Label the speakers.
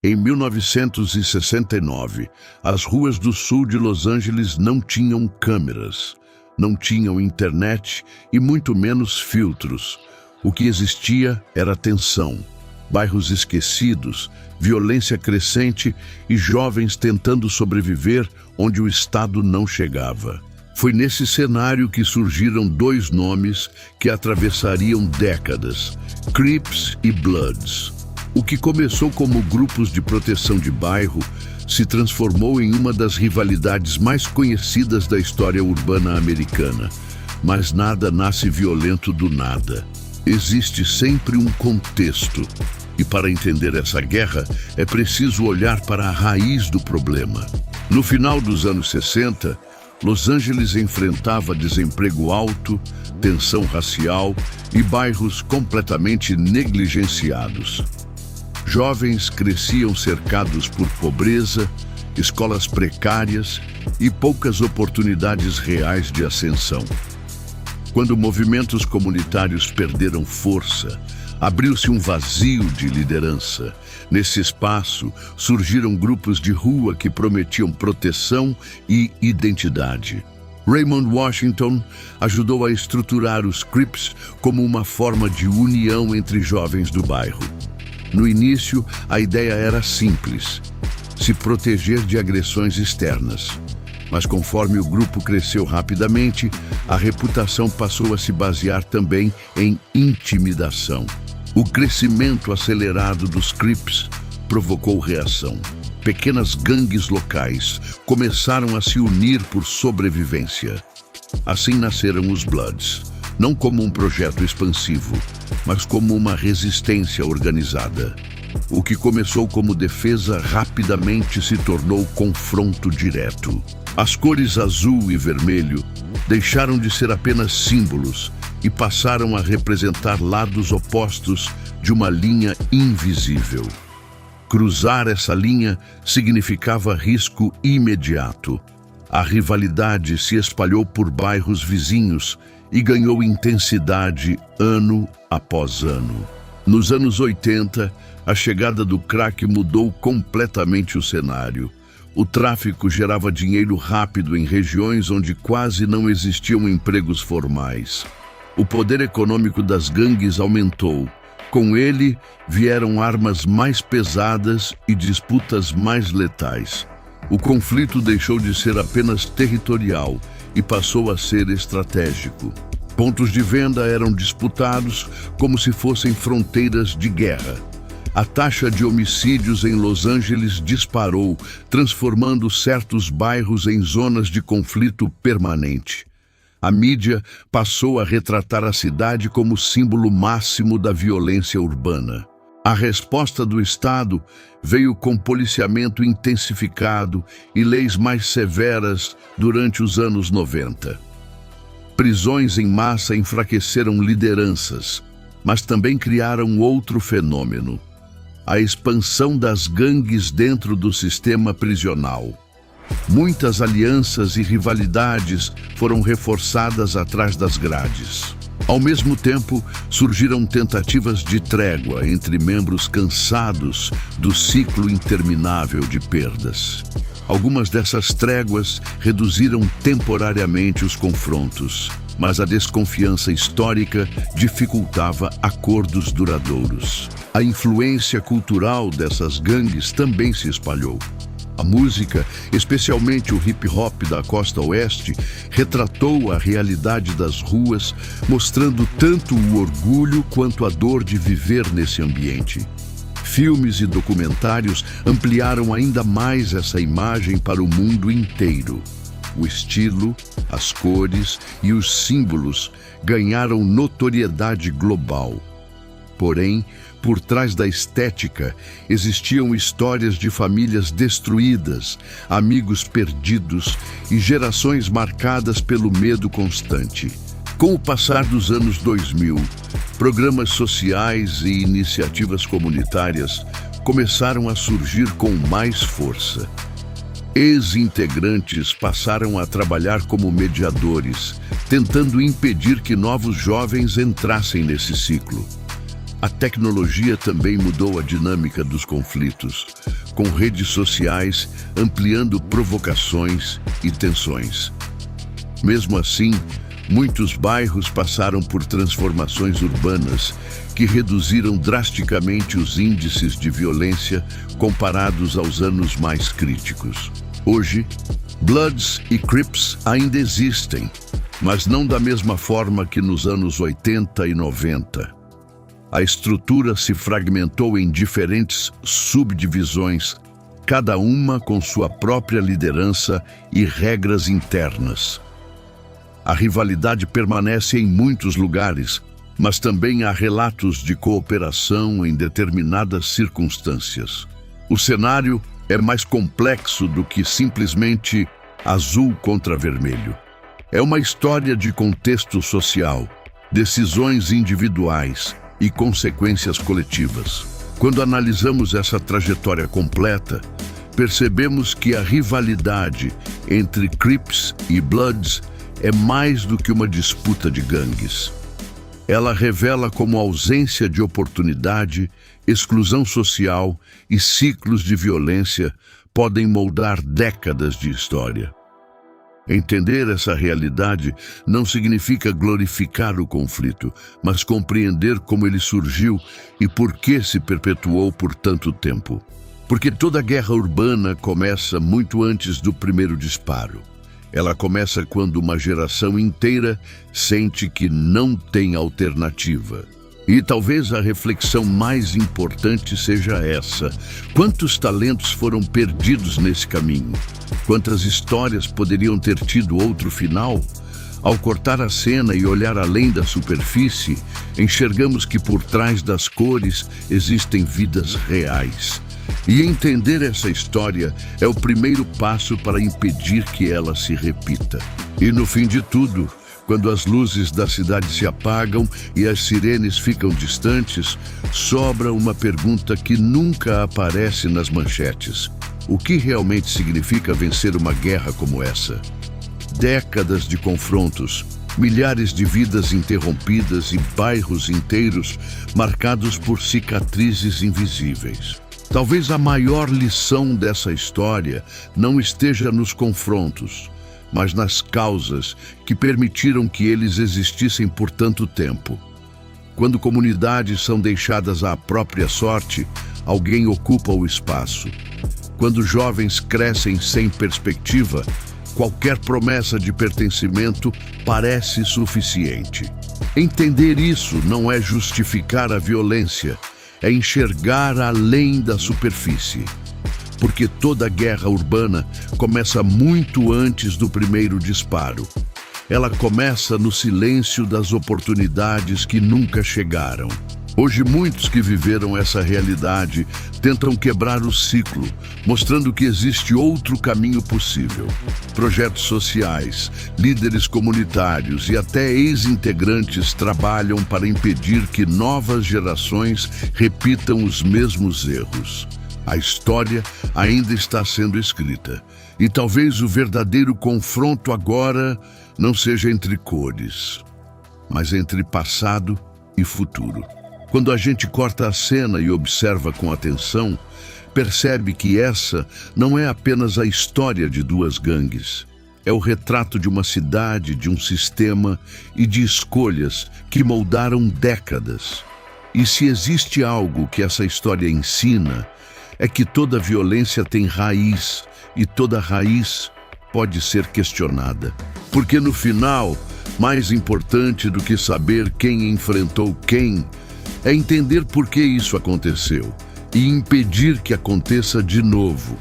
Speaker 1: Em 1969, as ruas do sul de Los Angeles não tinham câmeras, não tinham internet e muito menos filtros. O que existia era tensão, bairros esquecidos, violência crescente e jovens tentando sobreviver onde o Estado não chegava. Foi nesse cenário que surgiram dois nomes que atravessariam décadas: Crips e Bloods. O que começou como grupos de proteção de bairro se transformou em uma das rivalidades mais conhecidas da história urbana americana. Mas nada nasce violento do nada. Existe sempre um contexto. E para entender essa guerra, é preciso olhar para a raiz do problema. No final dos anos 60, Los Angeles enfrentava desemprego alto, tensão racial e bairros completamente negligenciados. Jovens cresciam cercados por pobreza, escolas precárias e poucas oportunidades reais de ascensão. Quando movimentos comunitários perderam força, abriu-se um vazio de liderança. Nesse espaço, surgiram grupos de rua que prometiam proteção e identidade. Raymond Washington ajudou a estruturar os Crips como uma forma de união entre jovens do bairro. No início, a ideia era simples: se proteger de agressões externas. Mas conforme o grupo cresceu rapidamente, a reputação passou a se basear também em intimidação. O crescimento acelerado dos Crips provocou reação. Pequenas gangues locais começaram a se unir por sobrevivência. Assim nasceram os Bloods, não como um projeto expansivo, mas como uma resistência organizada. O que começou como defesa rapidamente se tornou confronto direto. As cores azul e vermelho deixaram de ser apenas símbolos e passaram a representar lados opostos de uma linha invisível. Cruzar essa linha significava risco imediato. A rivalidade se espalhou por bairros vizinhos e ganhou intensidade ano após ano. Nos anos 80, a chegada do crack mudou completamente o cenário. O tráfico gerava dinheiro rápido em regiões onde quase não existiam empregos formais. O poder econômico das gangues aumentou. Com ele, vieram armas mais pesadas e disputas mais letais. O conflito deixou de ser apenas territorial e passou a ser estratégico. Pontos de venda eram disputados como se fossem fronteiras de guerra. A taxa de homicídios em Los Angeles disparou, transformando certos bairros em zonas de conflito permanente. A mídia passou a retratar a cidade como símbolo máximo da violência urbana. A resposta do Estado veio com policiamento intensificado e leis mais severas durante os anos 90. Prisões em massa enfraqueceram lideranças, mas também criaram outro fenômeno: a expansão das gangues dentro do sistema prisional. Muitas alianças e rivalidades foram reforçadas atrás das grades. Ao mesmo tempo, surgiram tentativas de trégua entre membros cansados do ciclo interminável de perdas. Algumas dessas tréguas reduziram temporariamente os confrontos, mas a desconfiança histórica dificultava acordos duradouros. A influência cultural dessas gangues também se espalhou. A música, especialmente o hip-hop da costa oeste, retratou a realidade das ruas, mostrando tanto o orgulho quanto a dor de viver nesse ambiente. Filmes e documentários ampliaram ainda mais essa imagem para o mundo inteiro. O estilo, as cores e os símbolos ganharam notoriedade global. Porém, por trás da estética, existiam histórias de famílias destruídas, amigos perdidos e gerações marcadas pelo medo constante. Com o passar dos anos 2000, programas sociais e iniciativas comunitárias começaram a surgir com mais força. Ex-integrantes passaram a trabalhar como mediadores, tentando impedir que novos jovens entrassem nesse ciclo. A tecnologia também mudou a dinâmica dos conflitos, com redes sociais ampliando provocações e tensões. Mesmo assim, muitos bairros passaram por transformações urbanas que reduziram drasticamente os índices de violência comparados aos anos mais críticos. Hoje, Bloods e Crips ainda existem, mas não da mesma forma que nos anos 80 e 90. A estrutura se fragmentou em diferentes subdivisões, cada uma com sua própria liderança e regras internas. A rivalidade permanece em muitos lugares, mas também há relatos de cooperação em determinadas circunstâncias. O cenário é mais complexo do que simplesmente azul contra vermelho. É uma história de contexto social, decisões individuais e consequências coletivas. Quando analisamos essa trajetória completa, percebemos que a rivalidade entre Crips e Bloods é mais do que uma disputa de gangues. Ela revela como a ausência de oportunidade, exclusão social e ciclos de violência podem moldar décadas de história. Entender essa realidade não significa glorificar o conflito, mas compreender como ele surgiu e por que se perpetuou por tanto tempo. Porque toda guerra urbana começa muito antes do primeiro disparo. Ela começa quando uma geração inteira sente que não tem alternativa. E talvez a reflexão mais importante seja essa: quantos talentos foram perdidos nesse caminho? Quantas histórias poderiam ter tido outro final? Ao cortar a cena e olhar além da superfície, enxergamos que por trás das cores existem vidas reais. E entender essa história é o primeiro passo para impedir que ela se repita. E no fim de tudo, quando as luzes da cidade se apagam e as sirenes ficam distantes, sobra uma pergunta que nunca aparece nas manchetes: o que realmente significa vencer uma guerra como essa? Décadas de confrontos, milhares de vidas interrompidas e bairros inteiros marcados por cicatrizes invisíveis. Talvez a maior lição dessa história não esteja nos confrontos, mas nas causas que permitiram que eles existissem por tanto tempo. Quando comunidades são deixadas à própria sorte, alguém ocupa o espaço. Quando jovens crescem sem perspectiva, qualquer promessa de pertencimento parece suficiente. Entender isso não é justificar a violência, é enxergar além da superfície. Porque toda guerra urbana começa muito antes do primeiro disparo. Ela começa no silêncio das oportunidades que nunca chegaram. Hoje, muitos que viveram essa realidade tentam quebrar o ciclo, mostrando que existe outro caminho possível. Projetos sociais, líderes comunitários e até ex-integrantes trabalham para impedir que novas gerações repitam os mesmos erros. A história ainda está sendo escrita, e talvez o verdadeiro confronto agora não seja entre cores, mas entre passado e futuro. Quando a gente corta a cena e observa com atenção, percebe que essa não é apenas a história de duas gangues. É o retrato de uma cidade, de um sistema e de escolhas que moldaram décadas. E se existe algo que essa história ensina, é que toda violência tem raiz, e toda raiz pode ser questionada. Porque no final, mais importante do que saber quem enfrentou quem, é entender por que isso aconteceu e impedir que aconteça de novo.